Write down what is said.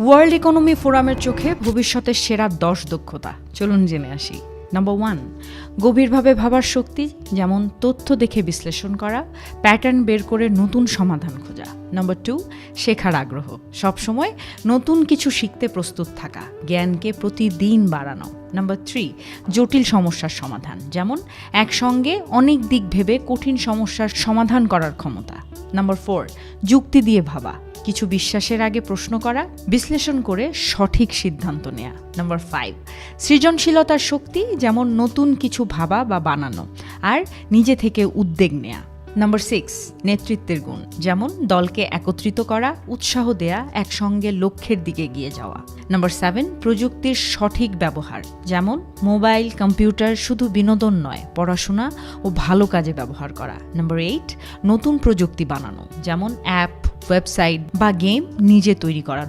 World economy ফোরামের চোখে ভবিষ্যতের সেরা 10 দক্ষতা চলুন জেনে আসি। নাম্বার 1, গভীরভাবে ভাবার শক্তি, যেমন তথ্য দেখে বিশ্লেষণ করা, প্যাটার্ন বের করে নতুন সমাধান খোঁজা। নাম্বার 2, শেখার আগ্রহ, সবসময় নতুন কিছু শিখতে প্রস্তুত থাকা, জ্ঞানকে প্রতিদিন বাড়ানো। নাম্বার 3, জটিল সমস্যার সমাধান, যেমন একসঙ্গে অনেক দিক ভেবে কঠিন সমস্যার সমাধান করার ক্ষমতা। নাম্বার 4, যুক্তি দিয়ে ভাবা, কিছু বিশ্বাসের আগে প্রশ্ন করা, বিশ্লেষণ করে সঠিক সিদ্ধান্ত নেওয়া। নাম্বার 5, সৃজনশীলতার শক্তি, যেমন নতুন কিছু ভাবা বা বানানো আর নিজে থেকে উদ্যোগ নেওয়া। নাম্বার 6, নেতৃত্বের গুণ, যেমন দলকে একত্রিত করা, উৎসাহ দেয়া, একসঙ্গে লক্ষ্যের দিকে এগিয়ে যাওয়া। নাম্বার 7, প্রযুক্তির সঠিক ব্যবহার, যেমন মোবাইল, কম্পিউটার শুধু বিনোদন নয়, পড়াশোনা ও ভালো কাজে ব্যবহার করা। নাম্বার 8, নতুন প্রযুক্তি বানানো, যেমন অ্যাপ, ওয়েবসাইট বা গেম নিজে তৈরি করা।